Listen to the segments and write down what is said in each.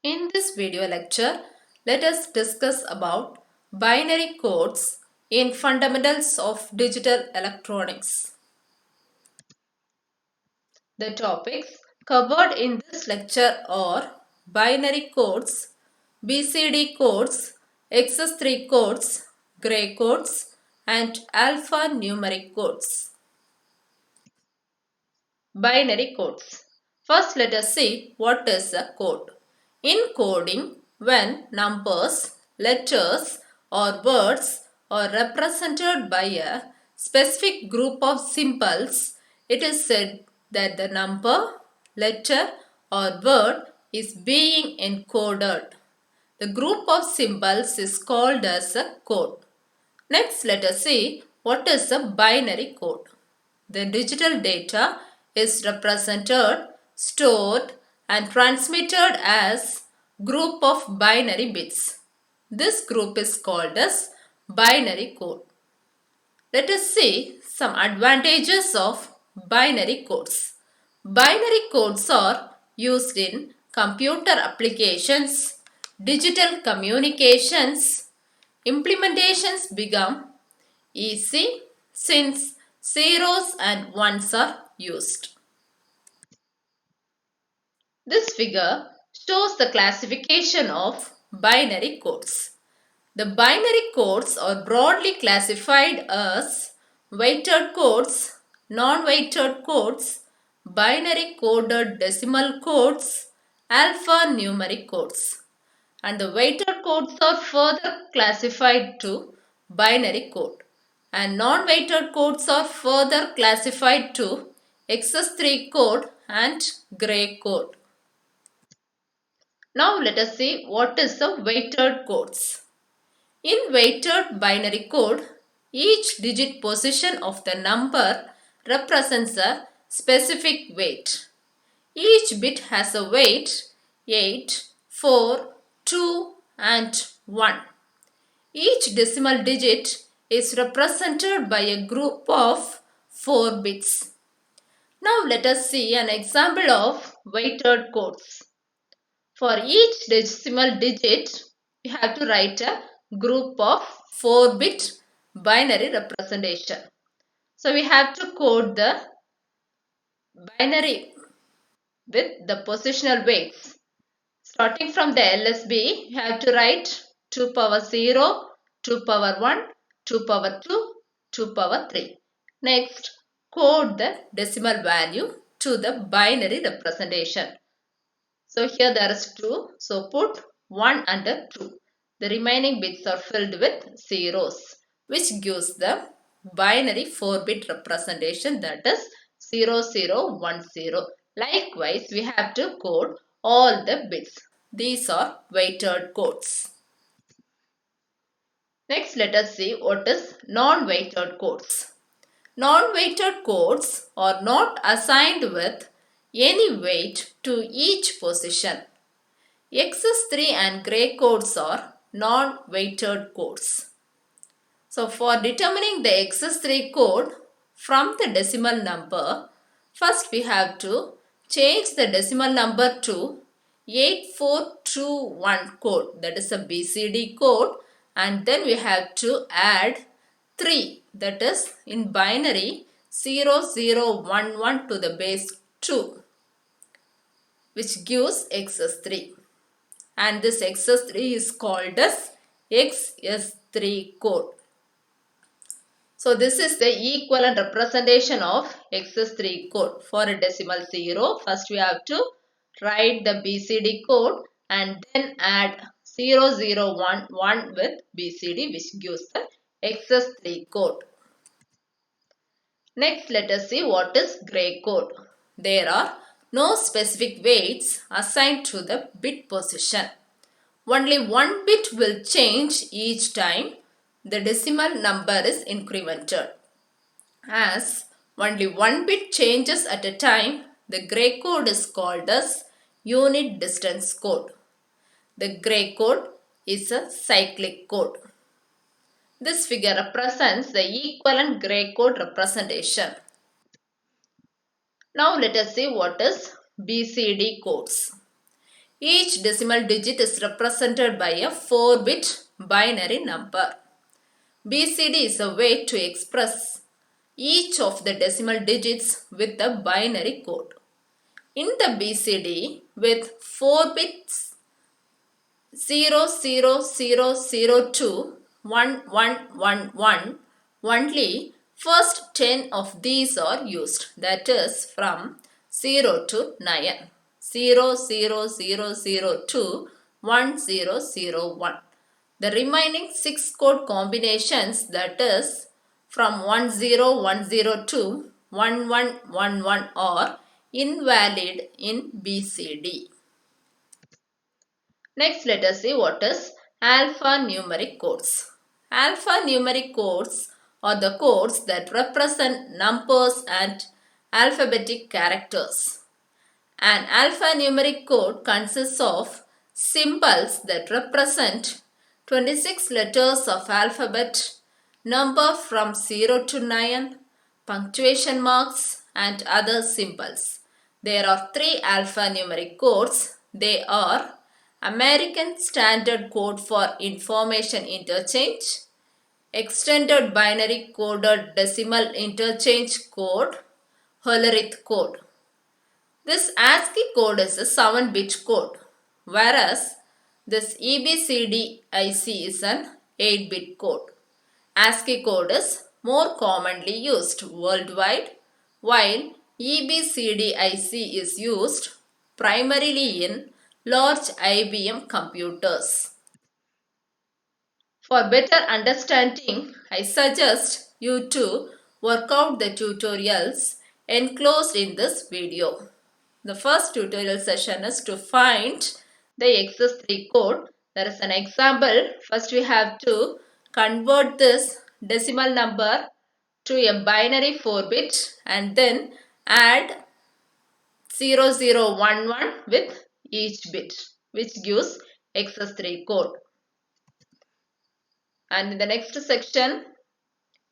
In this video lecture, let us discuss about binary codes in fundamentals of digital electronics. The topics covered in this lecture are binary codes, BCD codes, XS3 codes, gray codes, and alphanumeric codes. Binary codes. First, let us see what is a code. In coding, when numbers, letters, or words are represented by a specific group of symbols, it is said that the number, letter, or word is being encoded. The group of symbols is called as a code. Next, let us see what is a binary code. The digital data is represented, stored, and transmitted as group of binary bits. This group is called as binary code. Let us see some advantages of binary codes. Binary codes are used in computer applications, digital communications. Implementations become easy since zeros and ones are used. This figure shows the classification of binary codes. The binary codes are broadly classified as weighted codes, non-weighted codes, binary coded decimal codes, alphanumeric codes. And the weighted codes are further classified to binary code, and non-weighted codes are further classified to XS3 code and gray code. Now let us see what is the weighted codes. In weighted binary code, each digit position of the number represents a specific weight. Each bit has a weight 8, 4, 2 and 1. Each decimal digit is represented by a group of 4 bits. Now let us see an example of weighted codes. For each decimal digit, you have to write a group of 4-bit binary representation. So we have to code the binary with the positional weights. Starting from the LSB, you have to write 2 power 0, 2 power 1, 2 power 2, 2 power 3. Next, code the decimal value to the binary representation. So here there is 2. So put 1 under 2. The remaining bits are filled with zeros, which gives the binary 4-bit representation, that is 0010. Likewise, we have to code all the bits. These are weighted codes. Next, let us see what is non-weighted codes. Non-weighted codes are not assigned with any weight to each position. XS3 and gray codes are non-weighted codes. So for determining the XS3 code from the decimal number, first we have to change the decimal number to 8421 code, that is a BCD code, and then we have to add 3, that is in binary 0011 to the base 2, which gives XS3. And this XS3 is called as XS3 code. So this is the equivalent representation of XS3 code. For a decimal 0, first we have to write the BCD code and then add 0011 with BCD, which gives the XS3 code. Next, let us see what is gray code. There are no specific weights assigned to the bit position. Only one bit will change each time the decimal number is incremented. As only one bit changes at a time, the gray code is called as unit distance code. The gray code is a cyclic code. This figure represents the equivalent gray code representation. Now let us see what is BCD codes. Each decimal digit is represented by a 4-bit binary number. BCD is a way to express each of the decimal digits with a binary code. In the BCD, with 4 bits 0, 0, 0, 0, 2, 1, 1, 1, 1, only first 10 of these are used. That is from 0 to 9. 0, 0, 0, 0, 2, 1, 0, 0, 1. The remaining 6 code combinations, that is from 1, 0, 1, 0, 2, 1, 1, 1, 1 are invalid in BCD. Next, let us see what is alphanumeric codes. Alphanumeric codes are the codes that represent numbers and alphabetic characters. An alphanumeric code consists of symbols that represent 26 letters of alphabet, number from 0 to 9, punctuation marks, and other symbols. There are 3 alphanumeric codes. They are American Standard Code for Information Interchange, Extended Binary Coded Decimal Interchange Code, Hollerith Code. This ASCII code is a 7-bit code, whereas this EBCDIC is an 8-bit code. ASCII code is more commonly used worldwide, while EBCDIC is used primarily in large IBM computers. For better understanding, I suggest you to work out the tutorials enclosed in this video. The first tutorial session is to find the XS3 code. There is an example. First we have to convert this decimal number to a binary 4-bit and then add 0011 with each bit, which gives XS3 code. And in the next section,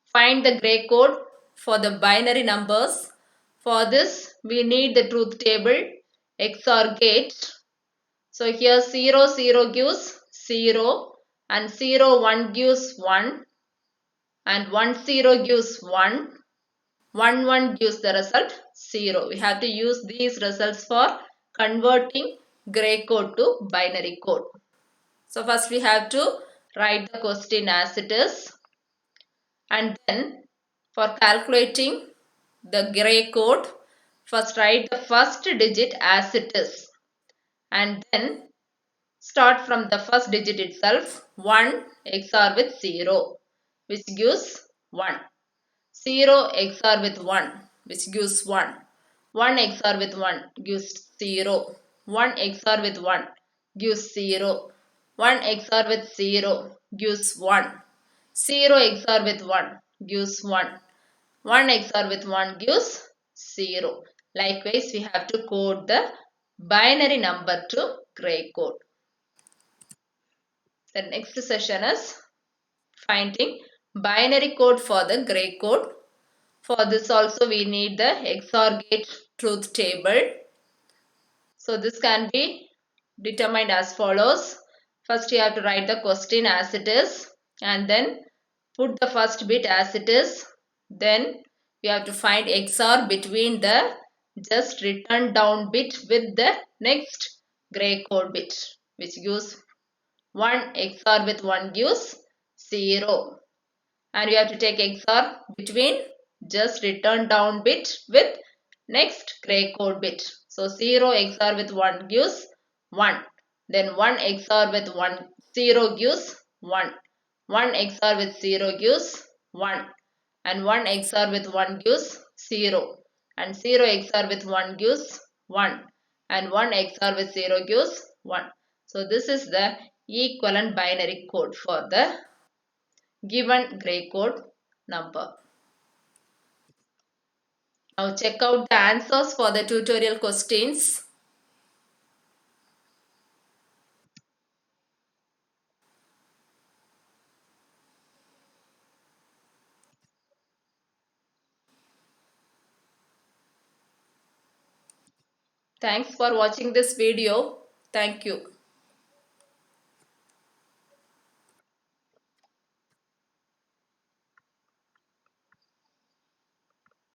find the gray code for the binary numbers. For this, we need the truth table, XOR gate. So here 0, 0 gives 0 and 0, 1 gives 1 and 1, 0 gives 1. 1, 1 gives the result 0. We have to use these results for converting gray code to binary code. So first we have to write the question as it is, and then for calculating the gray code, first write the first digit as it is and then start from the first digit itself. 1 XOR with 0, which gives 1. 0 XOR with 1, which gives 1. 1 XOR with 1 gives 0. 1 XOR with 1 gives 0. 1 XOR with 0 gives 1. 0 XOR with 1 gives 1. 1 XOR with 1 gives 0. Likewise, we have to code the binary number to gray code. The next session is finding binary code for the gray code. For this also we need the XOR gate truth table. So this can be determined as follows. First you have to write the question as it is and then put the first bit as it is. Then you have to find XOR between the just written down bit with the next gray code bit, which gives 1 XOR with 1 gives 0. And you have to take XOR between just written down bit with next gray code bit. So 0 XOR with 1 gives 1. Then 1 XOR with 1, 0 gives 1. 1 XOR with 0 gives 1. And 1 XOR with 1 gives 0. And 0 XOR with 1 gives 1. And 1 XOR with 0 gives 1. So this is the equivalent binary code for the given gray code number. Now check out the answers for the tutorial questions. Thanks for watching this video. Thank you.